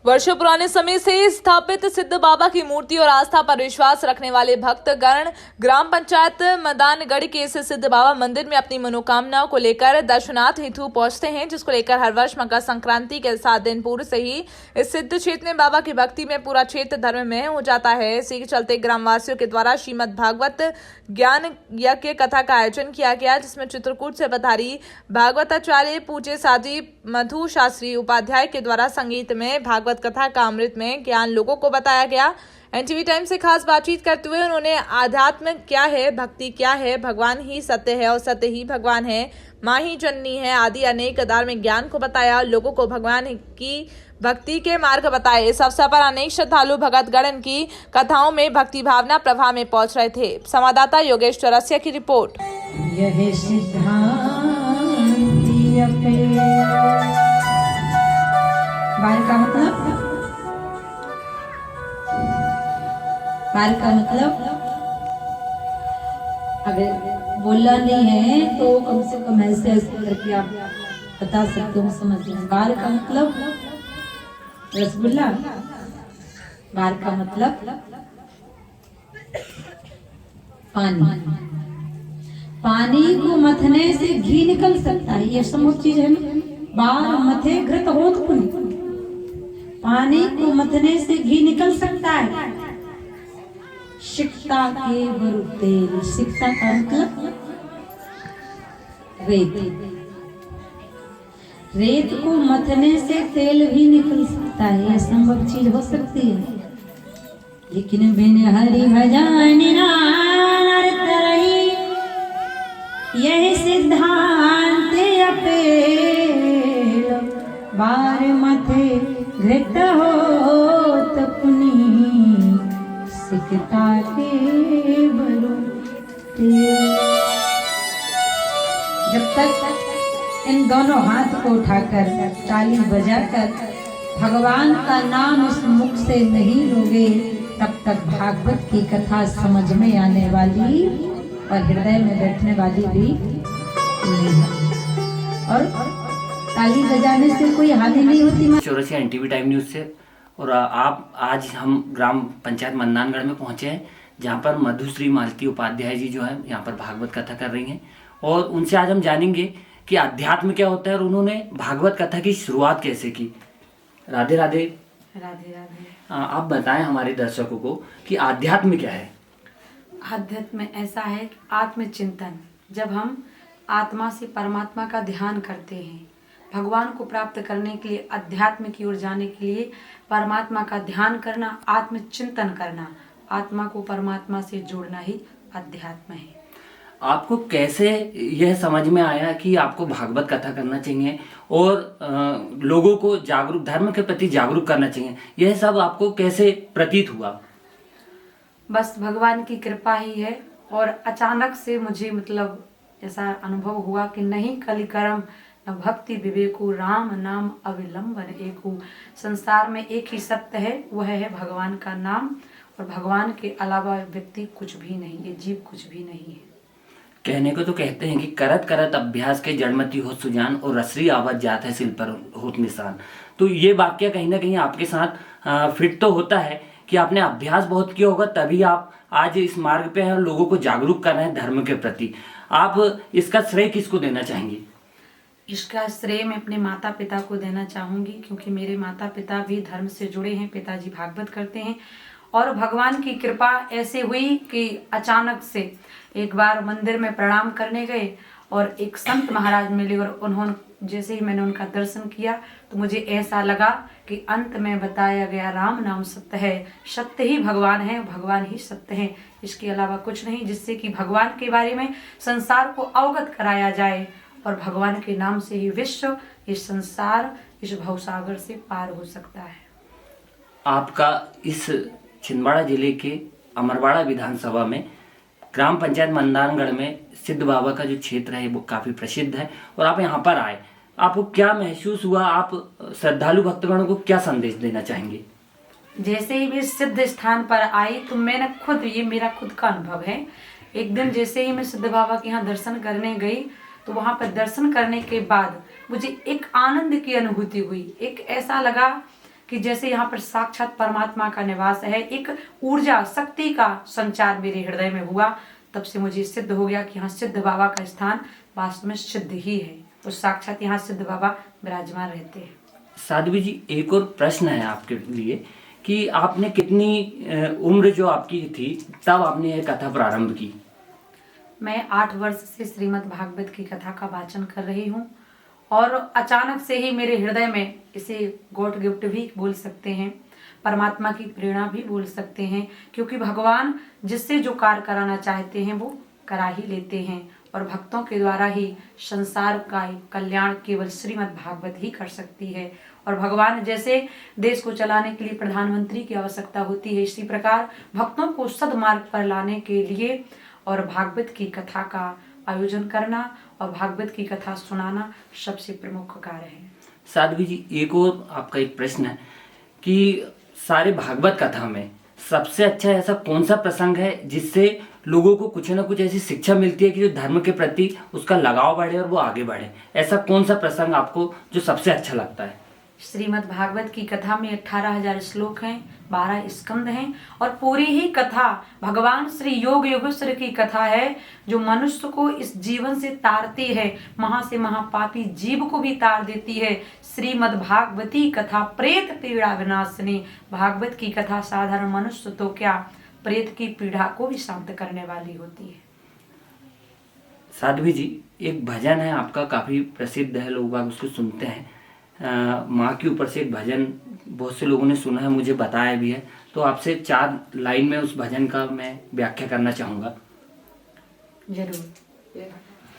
वर्षों पुराने समय से स्थापित सिद्ध बाबा की मूर्ति और आस्था पर विश्वास रखने वाले भक्तगण ग्राम पंचायत मदानगढ़ के इस सिद्ध बाबा मंदिर में अपनी मनोकामनाओं को लेकर दर्शनार्थ हेतु पहुंचते हैं, जिसको लेकर हर वर्ष मकर संक्रांति के 7 दिन पूर्व से ही इस सिद्ध क्षेत्र में बाबा की भक्ति में पूरा क्षेत्र धर्म में हो जाता है। इसी के चलते ग्रामवासियों के द्वारा श्रीमद् भागवत ज्ञान यज्ञ कथा का आयोजन किया गया, जिसमें चित्रकूट से पधारी भागवताचार्य पूज्य साजी मधु शास्त्री उपाध्याय के द्वारा संगीत में भागवत कथा का अमृत में ज्ञान लोगों को बताया गया। एनटीवी टाइम से खास बातचीत करते हुए उन्होंने आध्यात्म क्या है, भक्ति क्या है, भगवान ही सत्य है और सत्य ही भगवान है, माँ ही जननी है आदि अनेक धार्मिक ज्ञान को बताया, लोगों को भगवान की भक्ति के मार्ग बताए। इस अवसर पर अनेक श्रद्धालु भगतगण की कथाओं में भक्ति भावना प्रवाह में पहुंच रहे थे। संवाददाता योगेश चौरसिया की रिपोर्ट। यह बार का मतलब अगर बोलना नहीं है तो कम से कम ऐसे करके आप बता सकते हो, समझ लें। बार का मतलब रसगुल्ला, बार का मतलब पानी। पानी को मथने से घी निकल सकता है, ये समूह चीज है ना। बार मथे घृत हो तो पानी को मथने से घी निकल सकता है। सिकता के बरु तेल, सिकता का मतलब रेत। रेत को मथने से तेल भी निकल सकता है, यह संभव चीज हो सकती है। लेकिन बिन हरि भजन नारत रही यह सिद्धांत अपेल। बार मथे घृत हो तपनी सिकता के बरु तेल। जब तक इन दोनों हाथ को उठाकर ताली बजाकर भगवान का नाम इस मुख से नहीं लोगे, तब तक भागवत की कथा समझ में आने वाली और हृदय में बैठने वाली भी नहीं। और ताली बजाने से कोई हानि नहीं होती। चौरसिया एनटीवी टाइम न्यूज़ से। और आप आज हम ग्राम पंचायत मदानगढ़ में पहुंचे हैं, जहां पर मधुश्री मालती उपाध्याय जी जो है यहाँ पर भागवत कथा कर रही हैं, और उनसे आज हम जानेंगे कि अध्यात्म क्या होता है और उन्होंने भागवत कथा की शुरुआत कैसे की। राधे राधे। राधे राधे। आप बताएं हमारे दर्शकों को कि आध्यात्म क्या है। आध्यात्म ऐसा है कि आत्मचिंतन, जब हम आत्मा से परमात्मा का ध्यान करते हैं, भगवान को प्राप्त करने के लिए, अध्यात्म की ओर जाने के लिए परमात्मा का ध्यान करना, आत्मचिंतन करना, आत्मा को परमात्मा से जोड़ना ही अध्यात्म है। आपको कैसे यह समझ में आया कि आपको भागवत कथा करना चाहिए और लोगों को जागरूक, धर्म के प्रति जागरूक करना चाहिए, यह सब आपको कैसे प्रतीत हुआ? बस भगवान की कृपा ही है। और अचानक से मुझे मतलब ऐसा अनुभव हुआ कि नहीं कलिकरम न भक्ति विवेकु, राम नाम अविलंबन एकु। संसार में एक ही सत्य है, वह है भगवान का नाम, और भगवान के अलावा व्यक्ति कुछ भी नहीं, ये जीव कुछ भी नहीं है। कहने को तो कहते हैं कि करत करत अभ्यास के जड़मती हो सुजान और रसरी आवाज जात है सिल पर होत निशान। तो ये वाक्य कहीं ना कहीं आपके साथ फिट तो होता है कि आपने अभ्यास बहुत किया होगा, तभी आप आज इस मार्ग पे हैं और लोगों को जागरूक कर रहे हैं धर्म के प्रति। आप इसका श्रेय किसको देना चाहेंगे? इसका श्रेय मैं अपने माता पिता को देना चाहूंगी, क्योंकि मेरे माता पिता भी धर्म से जुड़े हैं। पिताजी भागवत करते हैं और भगवान की कृपा ऐसे हुई कि अचानक से एक बार मंदिर में प्रणाम करने गए और एक संत महाराज मिले, और उन्होंने जैसे ही मैंने उनका दर्शन किया तो मुझे ऐसा लगा कि अंत में बताया गया राम नाम सत्य है, सत्य ही भगवान है, भगवान ही सत्य है, इसके अलावा कुछ नहीं, जिससे कि भगवान के बारे में संसार को अवगत कराया जाए और भगवान के नाम से ही विश्व, इस संसार, इस भवसागर से पार हो सकता है। आपका इस छिंदवाड़ा जिले के अमरवाड़ा विधानसभा में ग्राम पंचायत मदानगढ़ में सिद्ध बाबा का जो क्षेत्र है वो काफी प्रसिद्ध है, और आप यहाँ पर आए, आपको क्या महसूस हुआ? आप श्रद्धालु भक्तगणों को क्या संदेश देना चाहेंगे? जैसे ही मैं सिद्ध स्थान पर आई तो मैंने खुद, ये मेरा खुद का अनुभव है, एक दिन जैसे ही मैं सिद्ध बाबा के यहाँ दर्शन करने गई तो वहाँ पर दर्शन करने के बाद मुझे एक आनंद की अनुभूति हुई। एक ऐसा लगा कि जैसे यहाँ पर साक्षात परमात्मा का निवास है, एक ऊर्जा शक्ति का संचार मेरे हृदय में हुआ। तब से मुझे सिद्ध हो गया कि यहाँ सिद्ध बाबा का स्थान वास्तव में सिद्ध ही है, तो साक्षात यहाँ सिद्ध बाबा विराजमान रहते हैं। साध्वी जी, एक और प्रश्न है आपके लिए कि आपने कितनी उम्र जो आपकी थी तब आपने यह कथा प्रारंभ की? मैं 8 वर्ष से श्रीमद् भागवत की कथा का वाचन कर रही हूँ और अचानक से ही मेरे हृदय में, इसे गॉड गिफ्ट भी बोल सकते हैं, परमात्मा की प्रेरणा भी बोल सकते हैं, क्योंकि भगवान जिससे जो कार्य कराना चाहते हैं वो करा ही लेते हैं और भक्तों के द्वारा ही संसार का कल्याण केवल श्रीमद् भागवत ही कर सकती है। और भगवान जैसे देश को चलाने के लिए प्रधानमंत्री की आवश्यकता होती है, इसी प्रकार भक्तों को सद्मार्ग पर लाने के लिए और भागवत की कथा का आयोजन करना और भागवत की कथा सुनाना सबसे प्रमुख कार्य है। साध्वी जी, एक और आपका एक प्रश्न है कि सारे भागवत कथा में सबसे अच्छा ऐसा कौन सा प्रसंग है जिससे लोगों को कुछ ना कुछ ऐसी शिक्षा मिलती है कि जो धर्म के प्रति उसका लगाव बढ़े और वो आगे बढ़े? ऐसा कौन सा प्रसंग आपको जो सबसे अच्छा लगता है? श्रीमद् भागवत की कथा में 18,000 श्लोक हैं, 12 स्कंद हैं और पूरी ही कथा भगवान श्री योग योगेश्वर की कथा है, जो मनुष्य को इस जीवन से तारती है, महा से महापापी जीव को भी तार देती है। श्रीमद् भागवती कथा प्रेत पीड़ा विनाशिनी। भागवत की कथा साधारण मनुष्य तो क्या, प्रेत की पीड़ा को भी शांत करने वाली होती है। साध्वी जी, एक भजन है आपका, काफी प्रसिद्ध है, लोग बाग उसको सुनते हैं। माँ के ऊपर से एक भजन बहुत से लोगों ने सुना है, मुझे बताया भी है, तो आपसे 4 लाइन में उस भजन का मैं व्याख्या करना चाहूँगा। जरूर।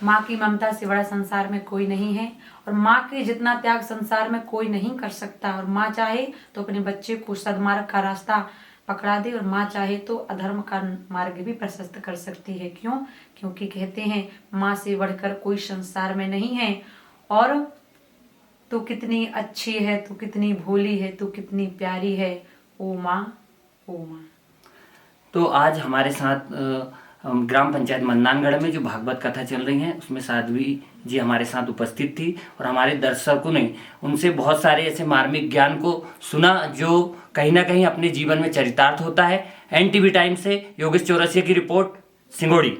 माँ की ममता से बड़ा संसार में कोई नहीं है और माँ के जितना त्याग संसार में कोई नहीं कर सकता। और माँ चाहे तो अपने बच्चे को सद्मार्ग का रास्ता पकड़ा दे और माँ चाहे तो अधर्म का मार्ग भी प्रशस्त कर सकती है। क्यों? क्योंकि कहते हैं माँ से बढ़कर कोई संसार में नहीं है। और तू कितनी अच्छी है, तू कितनी भोली है, तू कितनी प्यारी है, ओ माँ, ओ माँ। तो आज हमारे साथ ग्राम पंचायत मंदानगढ़ में जो भागवत कथा चल रही है उसमें साध्वी जी हमारे साथ उपस्थित थी और हमारे दर्शकों ने उनसे बहुत सारे ऐसे मार्मिक ज्ञान को सुना जो कहीं ना कहीं अपने जीवन में चरितार्थ होता है। NTV टाइम्स से योगेश चौरसिया की रिपोर्ट, सिंगोड़ी।